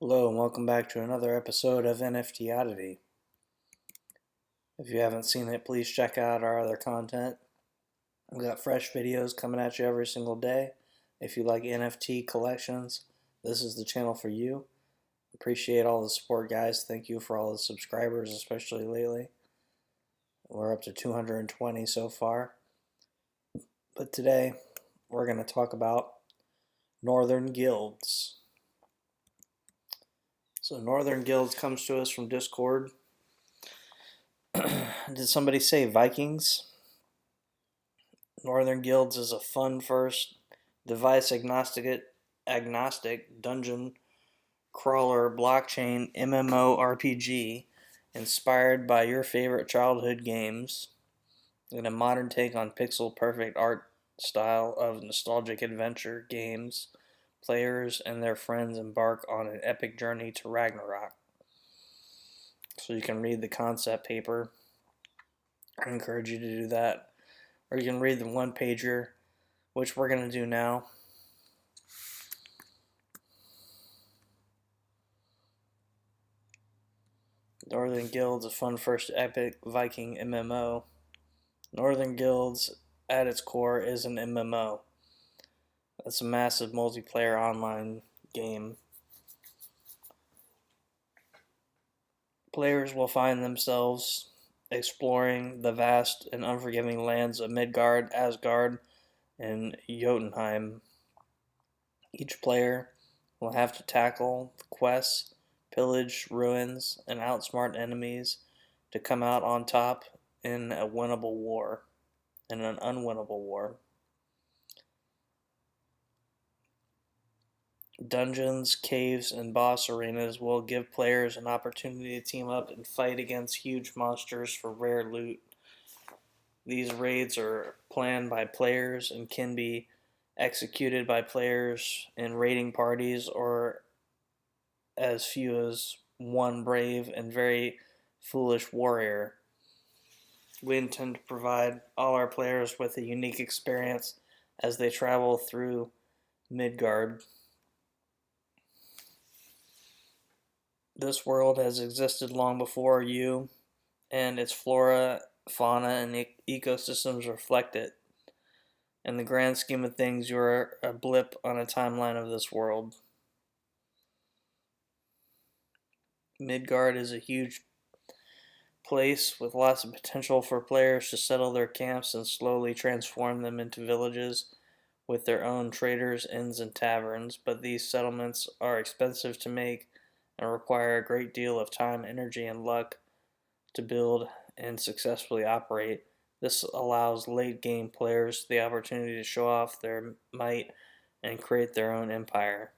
Hello and welcome back to another episode of NFT Oddity. If you haven't seen it, please check out our other content. We've got fresh videos coming at you every single day. If you like NFT collections, this is the channel for you. Appreciate all the support, guys. Thank you for all the subscribers, especially lately. We're up to 220 so far. But today, we're going to talk about Northern Guilds. So Northern Guilds comes to us from Discord. Did somebody say Vikings? Northern Guilds is a fun first device agnostic dungeon crawler blockchain MMORPG inspired by your favorite childhood games in a modern take on pixel perfect art style of nostalgic adventure games. Players and their friends embark on an epic journey to Ragnarok. So you can read the concept paper. I encourage you to do that. Or you can read the one pager, which we're going to do now. Northern Guilds, a fun first epic Viking MMO. Northern Guilds, at its core, is an MMO. It's a massive multiplayer online game. Players will find themselves exploring the vast and unforgiving lands of Midgard, Asgard, and Jotunheim. Each player will have to tackle quests, pillage ruins, and outsmart enemies to come out on top in a winnable war, in an unwinnable war. Dungeons, caves, and boss arenas will give players an opportunity to team up and fight against huge monsters for rare loot. These raids are planned by players and can be executed by players in raiding parties or as few as one brave and very foolish warrior. We intend to provide all our players with a unique experience as they travel through Midgard. This world has existed long before you, and its flora, fauna, and ecosystems reflect it. In the grand scheme of things, you are a blip on a timeline of this world. Midgard is a huge place with lots of potential for players to settle their camps and slowly transform them into villages with their own traders, inns, and taverns, but these settlements are expensive to make and require a great deal of time, energy, and luck to build and successfully operate. This allows late game players the opportunity to show off their might and create their own empire.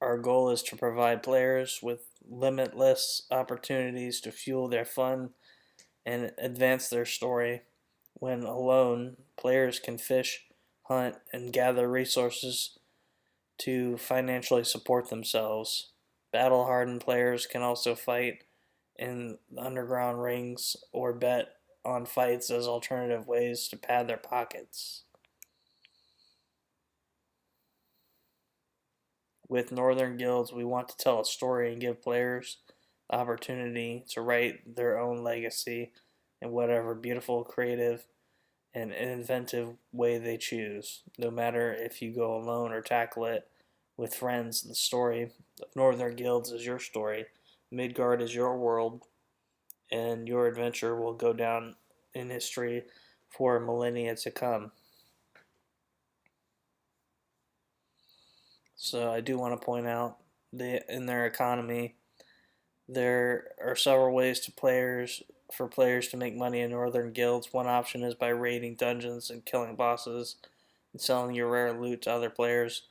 Our goal is to provide players with limitless opportunities to fuel their fun and advance their story. When alone, players can fish, hunt, and gather resources to financially support themselves. Battle-hardened players can also fight in underground rings or bet on fights as alternative ways to pad their pockets. With Northern Guilds, we want to tell a story and give players the opportunity to write their own legacy in whatever beautiful, creative, and inventive way they choose. No matter if you go alone or tackle it with friends, the story of Northern Guilds is your story. Midgard is your world, and your adventure will go down in history for millennia to come. So I do want to point out that in their economy, there are several ways for players to make money in Northern Guilds. One option is by raiding dungeons and killing bosses and selling your rare loot to other players.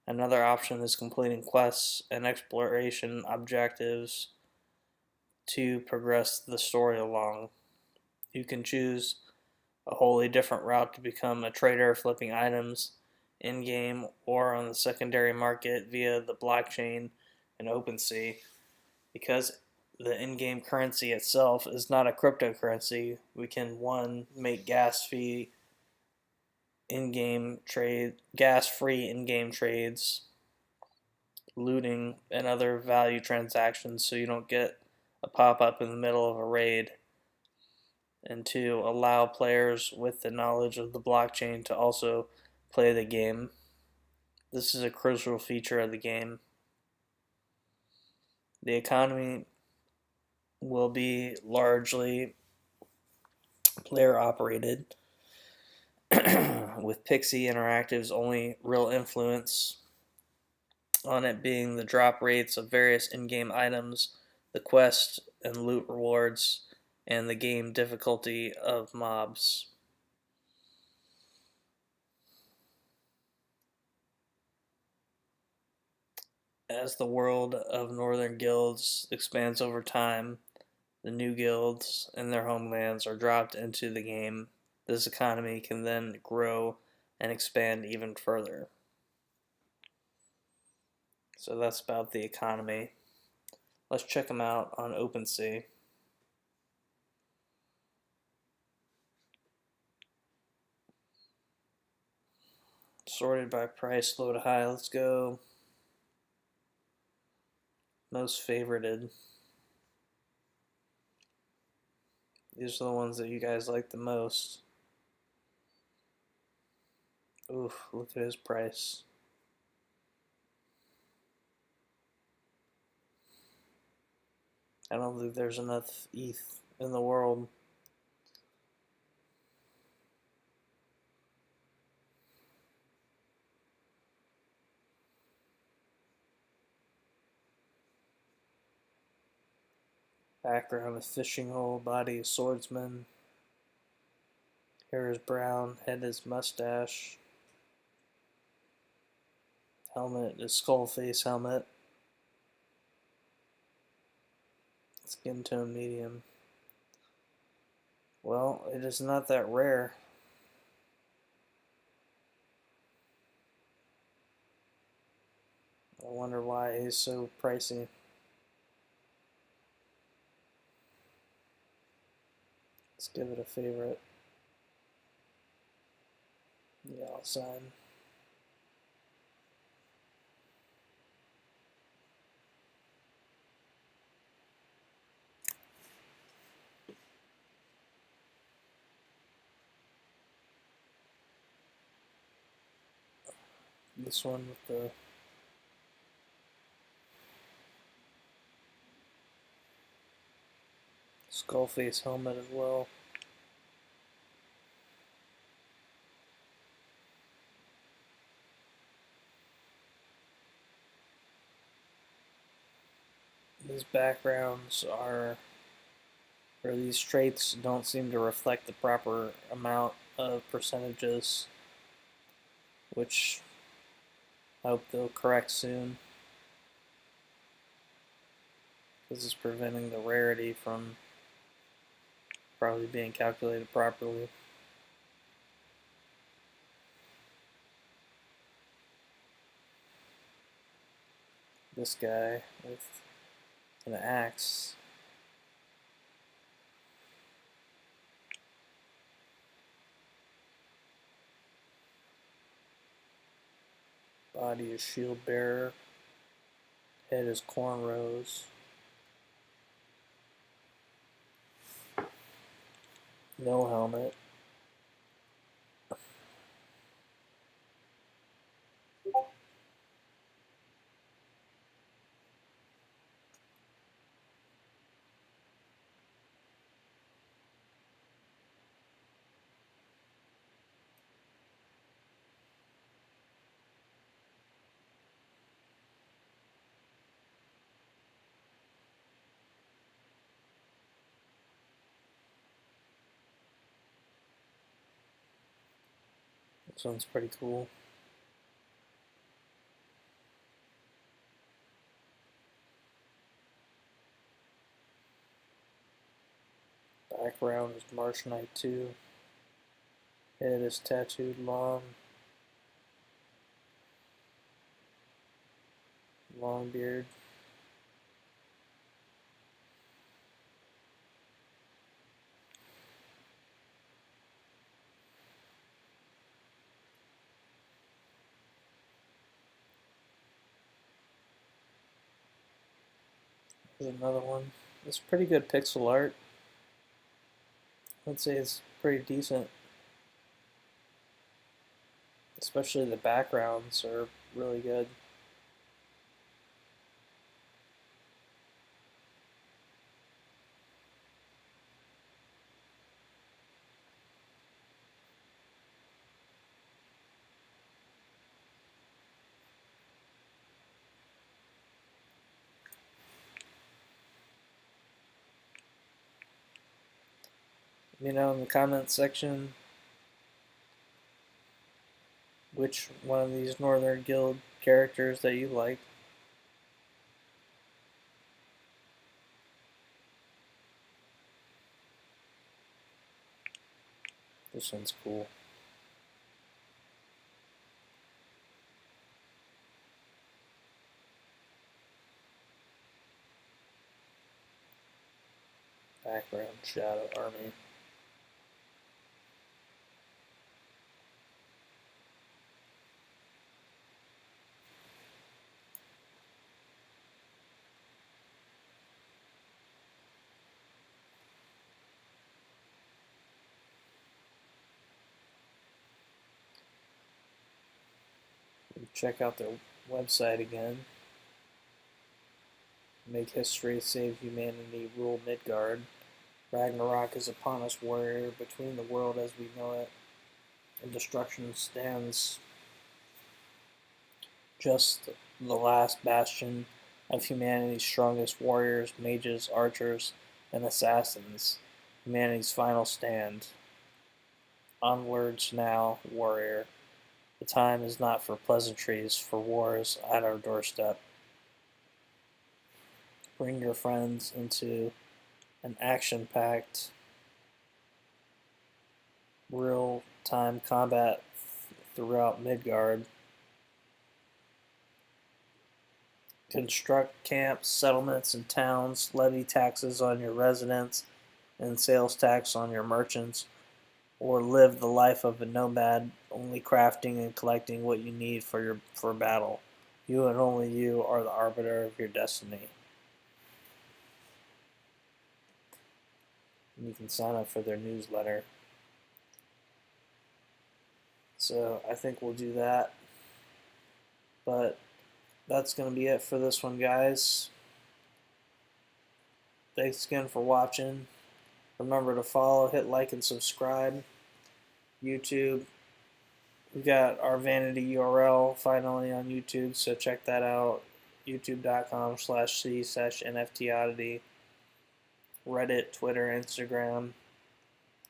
Another option is completing quests and exploration objectives to progress the story along. You can choose a wholly different route to become a trader, flipping items in-game or on the secondary market via the blockchain and OpenSea. Because the in-game currency itself is not a cryptocurrency, we can make gas-free in-game trades looting and other value transactions so you don't get a pop up in the middle of a raid, and to allow players with the knowledge of the blockchain to also play the game. This is a crucial feature of the game. The economy will be largely player operated, with Pixie Interactive's only real influence on it being the drop rates of various in-game items, the quest and loot rewards, and the game difficulty of mobs. As the world of northern guilds expands over time, the new guilds and their homelands are dropped into the game. This economy can then grow and expand even further. So that's about the economy. Let's check them out on OpenSea. Sorted by price, low to high. Let's go. Most favorited. These are the ones that you guys like the most. Oof, look at his price. I don't think there's enough ETH in the world. Background is fishing hole, body is swordsman. Hair is brown, head is mustache. Helmet is skull face helmet. Skin tone medium. Well, it is not that rare. I wonder why he's so pricey. Let's give it a favorite. Yeah, I'll sign. This one with the skull face helmet as well. These backgrounds are, or these traits don't seem to reflect the proper amount of percentages, which I hope they'll correct soon, because it's preventing the rarity from probably being calculated properly. This guy with an axe. Body is shield bearer. Head is cornrows. No helmet. This one's pretty cool. Background is Marsh Knight 2. Head is tattooed long. Long beard. There's another one. It's pretty good pixel art. I'd say it's pretty decent. Especially the backgrounds are really good. In the comment section which one of these Northern Guild characters that you like. This one's cool. Background Shadow Army. Check out their website again. Make history, save humanity, rule Midgard. Ragnarok is upon us, warrior, between the world as we know it and destruction stands just the last bastion of humanity's strongest warriors, mages, archers, and assassins. Humanity's final stand. Onwards now, warrior. The time is not for pleasantries, for wars at our doorstep. Bring your friends into an action-packed, real-time combat throughout Midgard. Construct camps, settlements, and towns. Levy taxes on your residents and sales tax on your merchants. Or live the life of a nomad, only crafting and collecting what you need for battle. You and only you are the arbiter of your destiny. And you can sign up for their newsletter. So I think we'll do that. But that's going to be it for this one, guys. Thanks again for watching. Remember to follow, hit like, and subscribe. YouTube. We got our vanity URL finally on YouTube, so check that out. youtube.com/c/NFToddity. Reddit, Twitter, Instagram.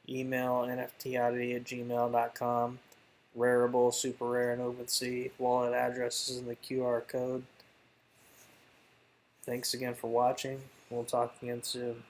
Email nftoddity@gmail.com. Rareable, super rare, and OpenSea. Wallet address is in the QR code. Thanks again for watching. We'll talk again soon.